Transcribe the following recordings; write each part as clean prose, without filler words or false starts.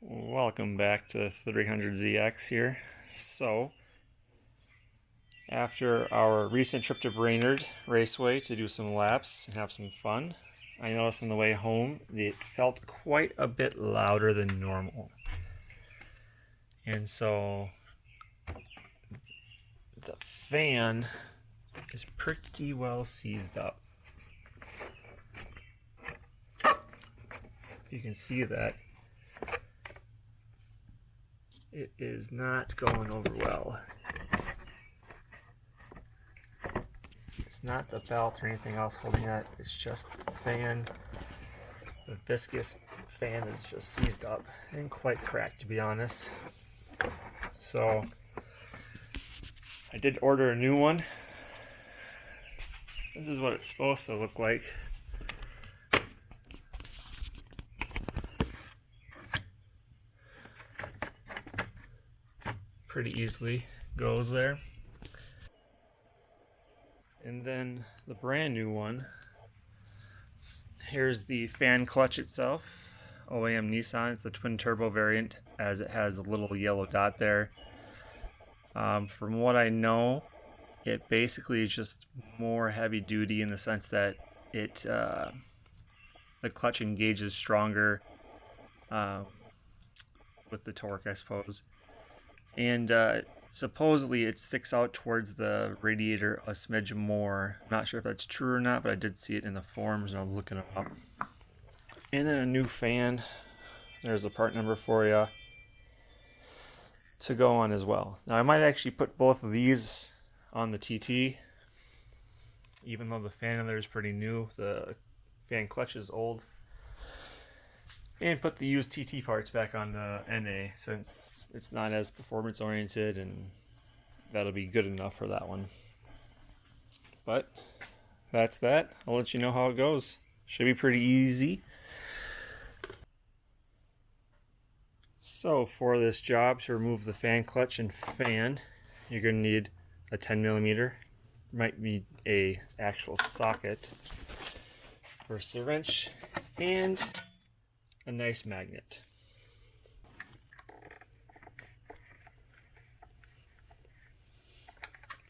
Welcome back to 300ZX here. So, after our recent trip to Brainerd Raceway to do some laps and have some fun, I noticed on the way home it felt quite a bit louder than normal. And so, the fan is pretty well seized up. You can see that it is not going over well. It's not the belt or anything else holding that, it's just the fan. The viscous fan is just seized up and quite cracked, to be honest. So I did order a new one. This is what it's supposed to look like. Pretty easily goes there. And then the brand new one. Here's the fan clutch itself. OEM Nissan. It's a twin turbo variant, as it has a little yellow dot there. From what I know, it basically is just more heavy duty in the sense that it the clutch engages stronger with the torque, I suppose. And supposedly it sticks out towards the radiator a smidge more. I'm not sure if that's true or not, but I did see it in the forums and I was looking it up. And then a new fan. There's a part number for you to go on as well. Now I might actually put both of these on the TT, even though the fan in there is pretty new. The fan clutch is old. And put the used TT parts back on the NA since it's not as performance oriented, and that'll be good enough for that one. But that's that. I'll let you know how it goes. Should be pretty easy. So for this job, to remove the fan clutch and fan, you're going to need a 10mm. Might be a actual socket for a wrench and a nice magnet.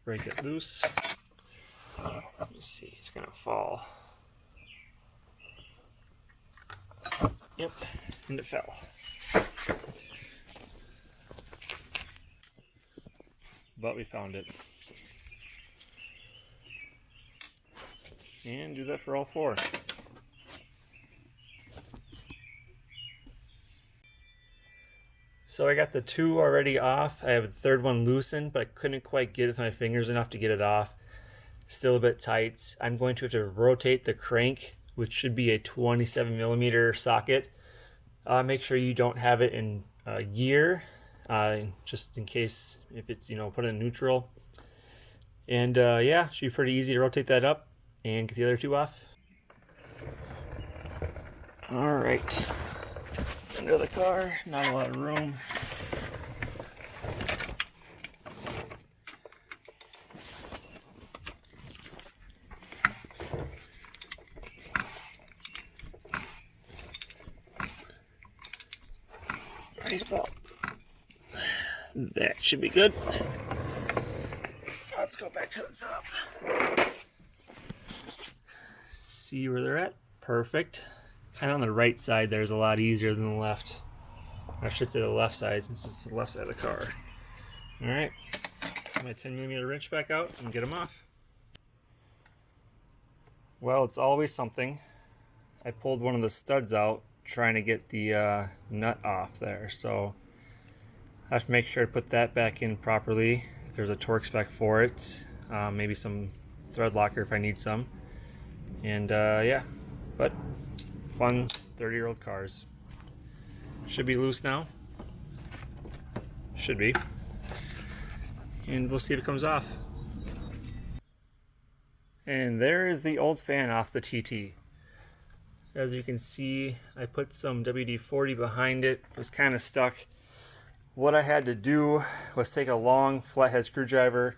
Break it loose. Let me see, it's gonna fall. Yep, and it fell. But we found it. And do that for all four. So I got the two already off. I have the third one loosened, but I couldn't quite get it with my fingers enough to get it off. Still a bit tight. I'm going to have to rotate the crank, which should be a 27mm socket. Make sure you don't have it in gear, just in case if it's, put in neutral. And yeah, should be pretty easy to rotate that up and get the other two off. All right. Under the car, not a lot of room. Right about that should be good. Let's go back to the top. See where they're at. Perfect. Kind of on the right side there is a lot easier than the left. I should say the left side, since it's the left side of the car. Alright, get my 10mm wrench back out and get them off. Well, it's always something. I pulled one of the studs out trying to get the nut off there, so I have to make sure I put that back in properly. If there's a torque spec for it, maybe some thread locker if I need some. And yeah, but fun 30-year-old cars. Should be loose now. Should be. And we'll see if it comes off. And there is the old fan off the TT. As you can see, I put some WD-40 behind it. It was kind of stuck. What I had to do was take a long flathead screwdriver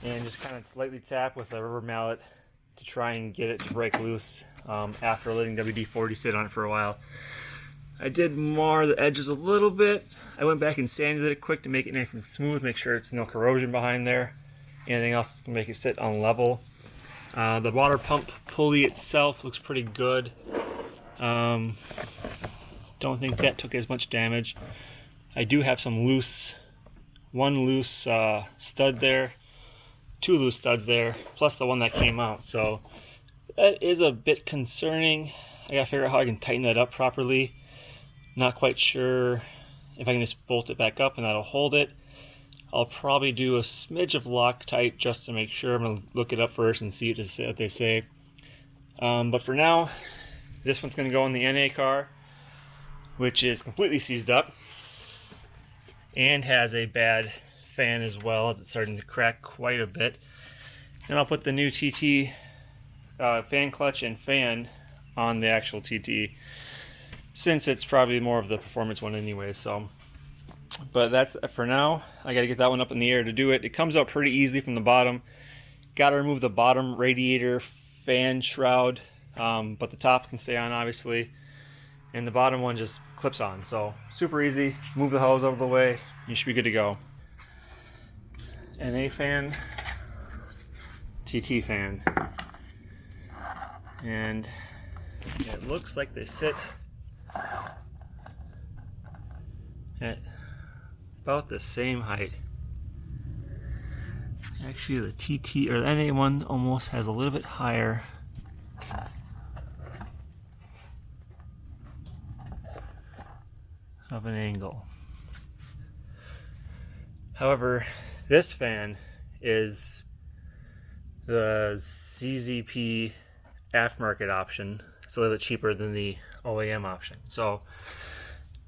and just kind of lightly tap with a rubber mallet to try and get it to break loose after letting WD-40 sit on it for a while. I did mar the edges a little bit. I went back and sanded it quick to make it nice and smooth, make sure it's no corrosion behind there. Anything else can make it sit on level. The water pump pulley itself looks pretty good. Don't think that took as much damage. I do have some one loose stud there, 2 loose studs there, plus the one that came out. So that is a bit concerning. I gotta figure out how I can tighten that up properly. Not quite sure if I can just bolt it back up and that'll hold it. I'll probably do a smidge of Loctite just to make sure. I'm gonna look it up first and see what they say. But for now, this one's gonna go in the NA car, which is completely seized up and has a bad fan as well. It's starting to crack quite a bit. And I'll put the new TT fan clutch and fan on the actual TT, since it's probably more of the performance one anyway. So, but that's for now. I gotta get that one up in the air to do it. It comes out pretty easily from the bottom. Gotta remove the bottom radiator fan shroud, but the top can stay on obviously, and the bottom one just clips on. So super easy. Move the hose over the way, you should be good to go. NA fan, TT fan, and it looks like they sit at about the same height. Actually, the TT or the NA one almost has a little bit higher. Of an angle. However, this fan is the CZP aftermarket option. It's a little bit cheaper than the OEM option. So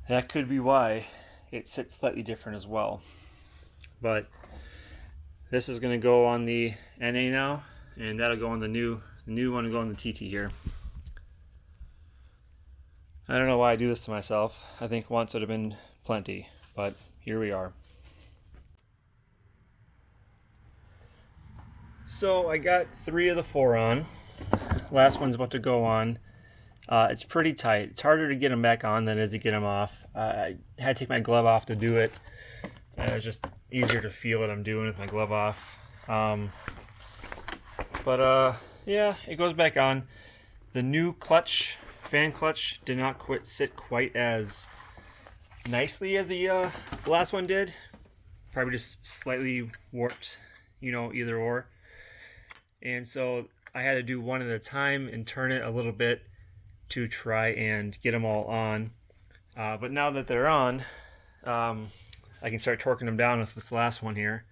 that could be why it sits slightly different as well. But this is going to go on the NA now, and that'll go on the new one will go on the TT here. I don't know why I do this to myself. I think once would have been plenty, but here we are. So I got 3 of the 4 on. Last one's about to go on. It's pretty tight. It's harder to get them back on than it is to get them off. I had to take my glove off to do it. It's just easier to feel what I'm doing with my glove off. Yeah, it goes back on. The new clutch, fan clutch, did not sit quite as nicely as the last one did. Probably just slightly warped, either or. And so I had to do one at a time and turn it a little bit to try and get them all on. But now that they're on, I can start torquing them down with this last one here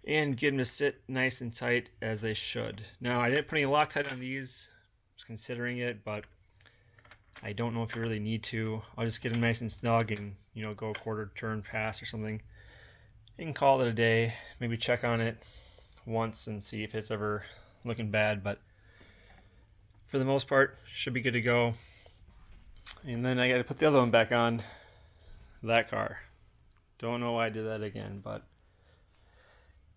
and get them to sit nice and tight as they should. Now, I didn't put any Loctite on these. I was considering it, but I don't know if you really need to. I'll just get them nice and snug and, go a quarter turn pass or something. You can call it a day. Maybe check on it once and see if it's ever looking bad, but for the most part, should be good to go. And then I got to put the other one back on that car. Don't know why I did that again, but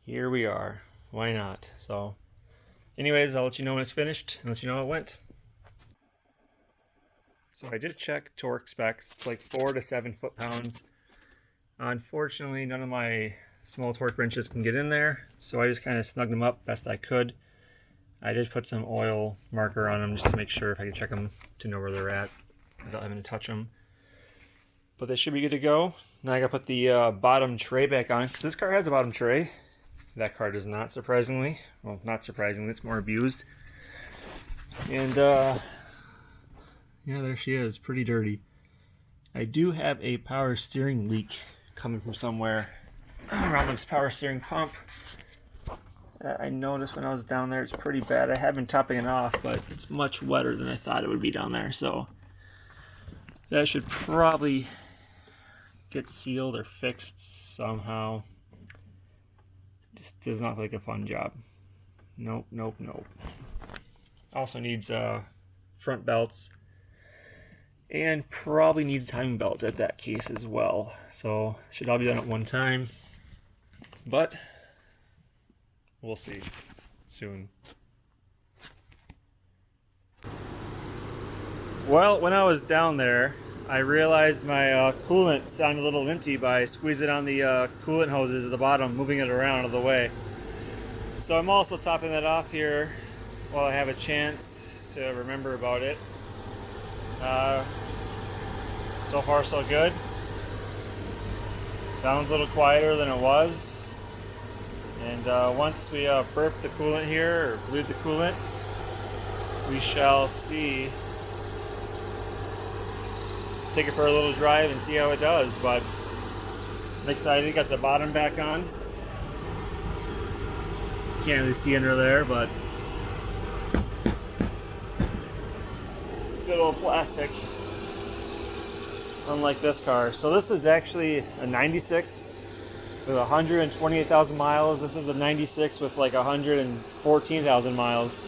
here we are. Why not? So anyways, I'll let you know when it's finished and let you know how it went. So I did check torque specs. It's like 4 to 7 foot-pounds. Unfortunately, none of my small torque wrenches can get in there, so I just kind of snugged them up best I could. I did put some oil marker on them just to make sure if I can check them to know where they're at without having to touch them. But they should be good to go. Now I gotta put the bottom tray back on, because this car has a bottom tray. That car does not, surprisingly. Well, not surprisingly, it's more abused. And yeah, there she is, pretty dirty. I do have a power steering leak coming from somewhere around this power steering pump. I noticed when I was down there, it's pretty bad. I have been topping it off, but it's much wetter than I thought it would be down there. So that should probably get sealed or fixed somehow. Just does not look like a fun job. Nope, nope, nope. Also needs front belts. And probably needs a timing belt at that case as well. So should all be done at one time. But we'll see soon. Well, when I was down there, I realized my coolant sounded a little empty by squeezing on the coolant hoses at the bottom, moving it around out of the way. So I'm also topping that off here while I have a chance to remember about it. So far so good. Sounds a little quieter than it was. And once we burp the coolant here, or bleed the coolant, we shall see. Take it for a little drive and see how it does, but I'm excited. Got the bottom back on. Can't really see under there, but good old plastic. Unlike this car. So this is actually a 96 with 128,000 miles. This is a 96 with like 114,000 miles.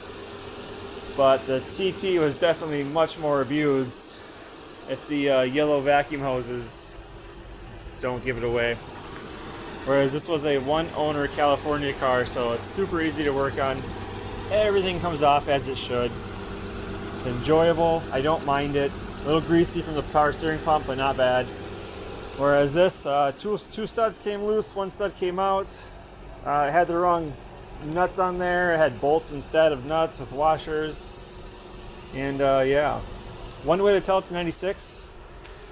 But the TT was definitely much more abused if the yellow vacuum hoses don't give it away. Whereas this was a one owner California car, so it's super easy to work on. Everything comes off as it should. It's enjoyable. I don't mind it. A little greasy from the power steering pump, but not bad. Whereas this, two studs came loose, one stud came out. It had the wrong nuts on there. It had bolts instead of nuts with washers. And yeah, one way to tell it's 96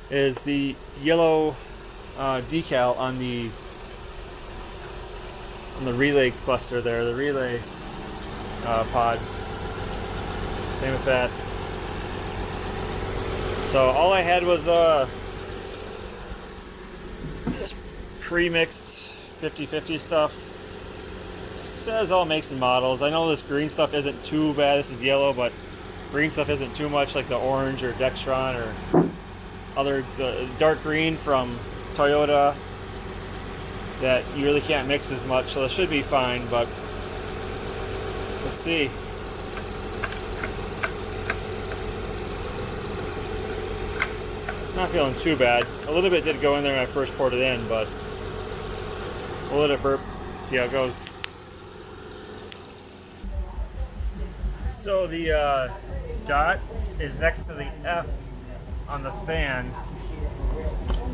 is the yellow decal on the relay cluster there, the relay pod. Same with that. So all I had was just pre-mixed 50/50 stuff. Says all makes and models. I know this green stuff isn't too bad. This is yellow, but green stuff isn't too much, like the orange or Dextron or other dark green from Toyota that you really can't mix as much. So it should be fine, but let's see. Not feeling too bad. A little bit did go in there when I first poured it in, but we'll let it burp, see how it goes. So the dot is next to the F on the fan,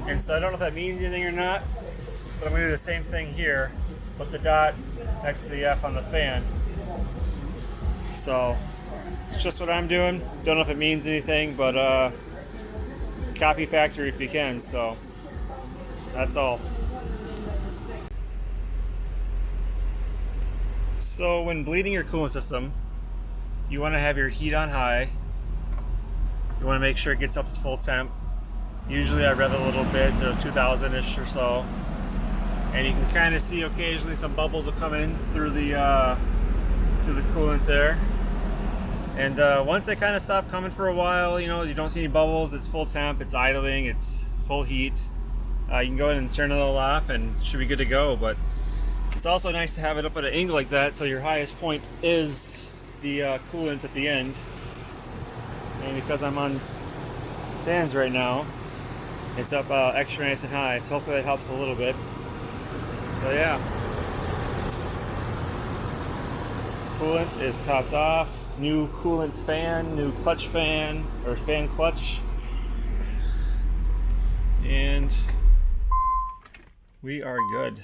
and so I don't know if that means anything or not, but I'm going to do the same thing here, put the dot next to the F on the fan. So it's just what I'm doing. Don't know if it means anything, but copy factory if you can, so that's all. So when bleeding your coolant system, you want to have your heat on high. You want to make sure it gets up to full temp. Usually I rev it a little bit to 2000-ish or so, and you can kind of see occasionally some bubbles will come in through the coolant there. And once they kind of stop coming for a while, you know, you don't see any bubbles, it's full temp, it's idling, it's full heat. You can go ahead and turn it all off and it should be good to go. But it's also nice to have it up at an angle like that, so your highest point is the coolant at the end. And because I'm on stands right now, it's up extra nice and high, so hopefully that helps a little bit. So yeah, coolant is topped off. New coolant fan, new clutch fan, or fan clutch, and we are good.